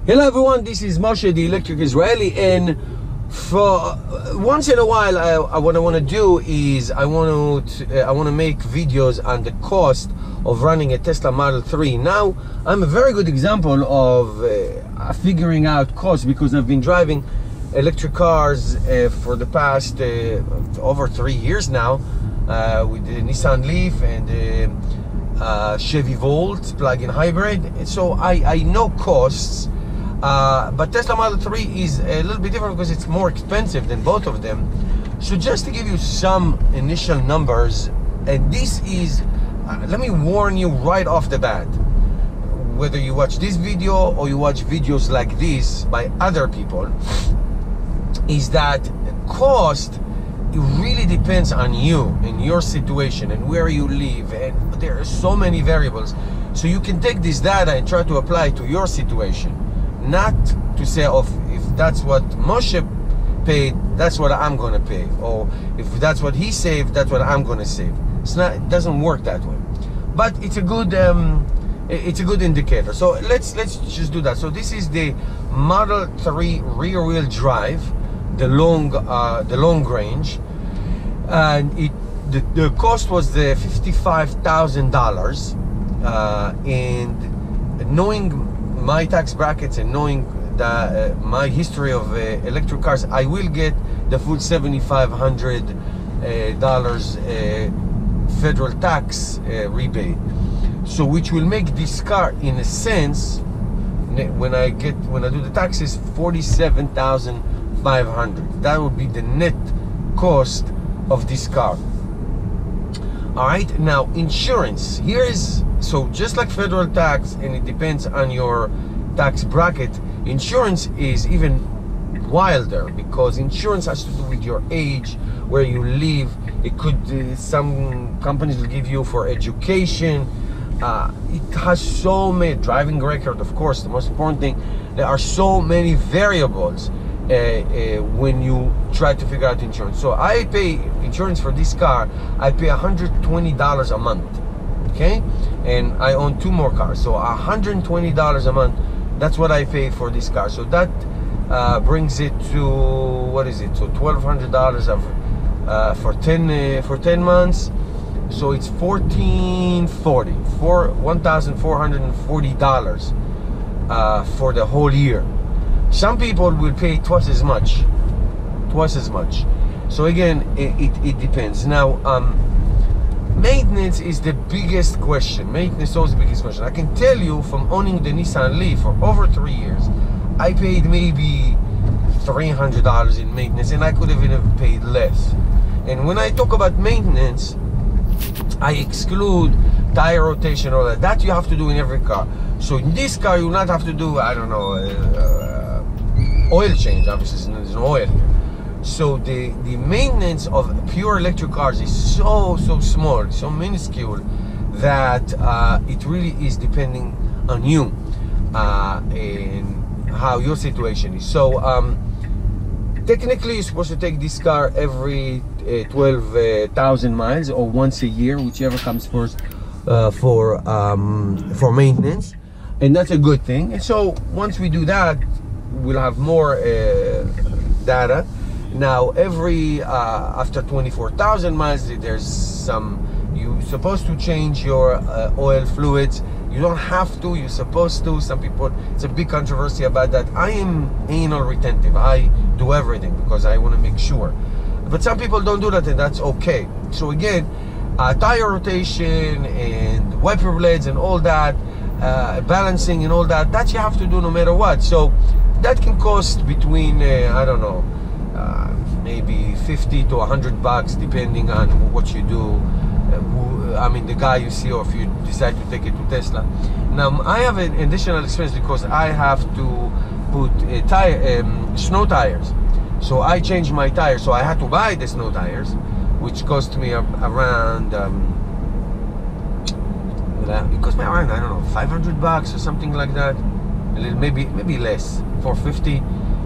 Hello everyone, this is Moshe, the Electric Israeli, and for once in a while, what I want to do is I want to make videos on the cost of running a Tesla Model 3. Now, I'm a very good example of figuring out cost, because I've been driving electric cars for the past over 3 years now, with the Nissan Leaf and Chevy Volt plug-in hybrid. And so I know costs. But Tesla Model 3 is a little bit different because it's more expensive than both of them. So just to give you some initial numbers, and this is, let me warn you right off the bat, whether you watch this video or you watch videos like this by other people, is that cost, it really depends on you and your situation and where you live, and there are so many variables. So you can take this data and try to apply it to your situation. Not to say, if that's what Moshe paid, that's what I'm gonna pay, or if that's what he saved, that's what I'm gonna save. It's not. It doesn't work that way. But it's a good indicator. So let's just do that. So this is the Model 3 rear-wheel drive, the long range, and the cost was the $55,000. And knowing my tax brackets and knowing my history of electric cars, I will get the full $7,500 federal tax rebate. So which will make this car, in a sense, when I do the taxes, $47,500. That would be the net cost of this car. All right, now insurance. Here is, so just like federal tax, and it depends on your tax bracket, insurance is even wilder, because insurance has to do with your age, where you live. It could, some companies will give you for education. It has so many, driving record, of course, the most important thing. There are so many variables when you try to figure out insurance. So I pay insurance for this car, I pay $120 a month, okay? And I own 2 more cars, so $120 a month, that's what I pay for this car. So that brings it to, what is it? So $1,200 for 10 months. So it's $1,440 for the whole year. Some people will pay twice as much. So again, it depends. Now, maintenance is the biggest question. Maintenance is always the biggest question. I can tell you, from owning the Nissan Leaf for over 3 years, I paid maybe $300 in maintenance, and I could have even paid less. And when I talk about maintenance, I exclude tire rotation, all that. That you have to do in every car. So in this car, you will not have to do, I don't know, oil change. Obviously, there's no oil here. So the maintenance of pure electric cars is so small, so minuscule, that it really is depending on you and how your situation is. So technically, you're supposed to take this car every 12,000 miles, or once a year, whichever comes first, for maintenance, and that's a good thing. And so once we do that, we'll have more data. Now, every after 24,000 miles, there's some, you're supposed to change your oil fluids. You don't have to, you're supposed to. Some people, it's a big controversy about that. I am anal retentive. I do everything because I want to make sure. But some people don't do that, and that's okay. So again, tire rotation and wiper blades and all that, balancing and all that, that you have to do no matter what. So that can cost between, I don't know, maybe 50 to 100 bucks, depending on what you do. I mean, the guy you see, or if you decide to take it to Tesla. Now, I have an additional expense because I have to put snow tires. So I changed my tires. So I had to buy the snow tires, which cost me around, it cost me around, I don't know, 500 bucks or something like that. A little, maybe less, 450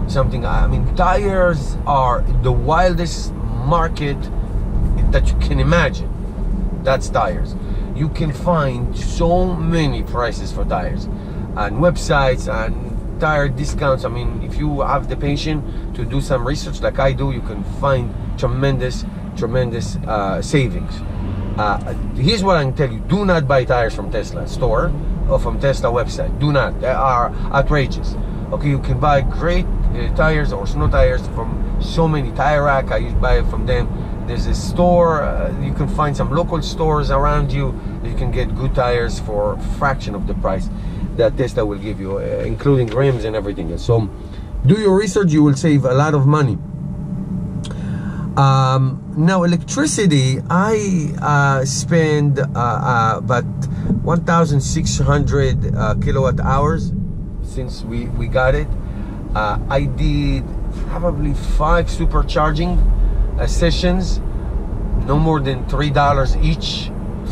something. I mean, tires are the wildest market that you can imagine. That's tires. You can find so many prices for tires on websites, on tire discounts. I mean, if you have the patience to do some research like I do, you can find tremendous savings. Here's what I can tell you: do not buy tires from Tesla store or from Tesla website. Do not. They are outrageous. Okay, you can buy great tires or snow tires from so many. Tire Rack, I used to buy it from them. There's a store, you can find some local stores around you that you can get good tires for a fraction of the price that Tesla will give you, including rims and everything else. So do your research, you will save a lot of money. Now electricity, I spend about 1,600 kilowatt hours since we got it. I did probably 5 supercharging sessions, no more than $3 each,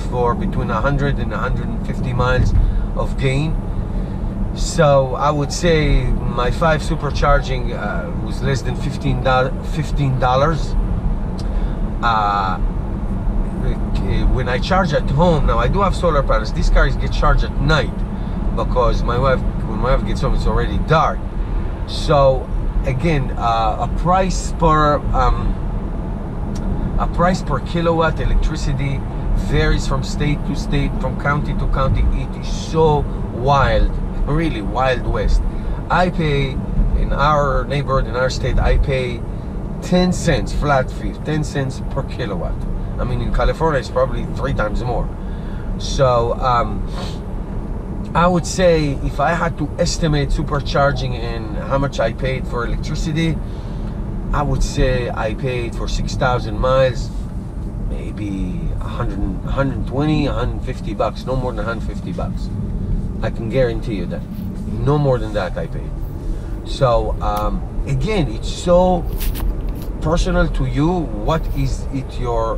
for between 100 and 150 miles of gain. So I would say my 5 supercharging was less than $15. When I charge at home, now I do have solar panels. These cars get charged at night because when my wife gets home, it's already dark. So again, a price per kilowatt electricity varies from state to state, from county to county. It is so wild, really wild west. I pay, in our neighborhood, in our state, I pay 10 cents flat fee, 10 cents per kilowatt. I mean, in California, it's probably 3 times more. So I would say if I had to estimate supercharging and how much I paid for electricity, I would say I paid for 6,000 miles, maybe 120, 150 bucks, no more than 150 bucks. I can guarantee you that. No more than that I paid. So again, it's so personal to you. What is it your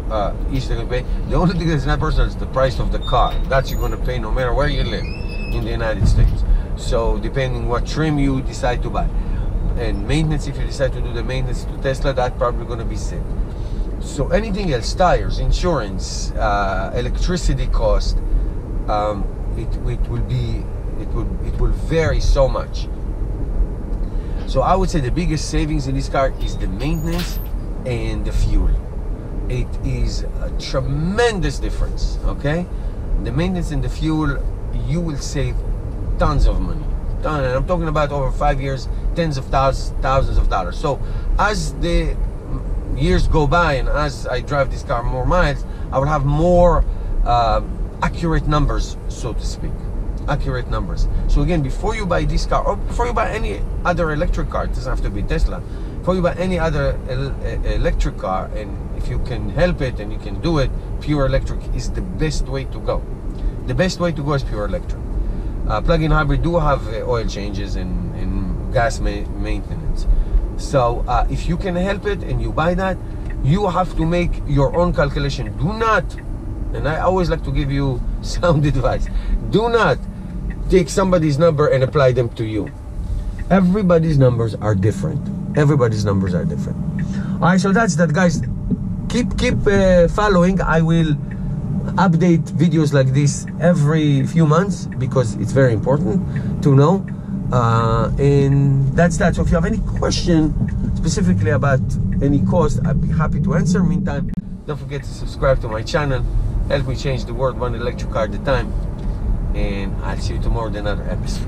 is going to pay? The only thing that's not personal is the price of the car. That's you're going to pay no matter where you live in the United States. So depending what trim you decide to buy, and maintenance, if you decide to do the maintenance to Tesla, that's probably going to be set. So anything else, tires, insurance, electricity cost, it will vary so much. So I would say the biggest savings in this car is the maintenance and the fuel. It is a tremendous difference. Okay, the maintenance and the fuel, you will save tons of money. And I'm talking about over 5 years, tens of thousands of dollars. So as the years go by and as I drive this car more miles, I will have more accurate numbers, so to speak. Accurate numbers. So again, before you buy this car, or before you buy any other electric car, it doesn't have to be Tesla, before you buy any other electric car, and if you can help it and you can do it, pure electric is the best way to go. The best way to go is pure electric. Plug-in hybrid do have oil changes and gas maintenance. So if you can help it and you buy that, you have to make your own calculation. Do not, and I always like to give you sound advice, do not take somebody's number and apply them to you. Everybody's numbers are different. Everybody's numbers are different. All right, so that's that, guys. Keep following. I will update videos like this every few months because it's very important to know. And that's that. So if you have any question specifically about any cost, I'd be happy to answer. Meantime, don't forget to subscribe to my channel. Help me change the world one electric car at a time. And I'll see you tomorrow with another episode.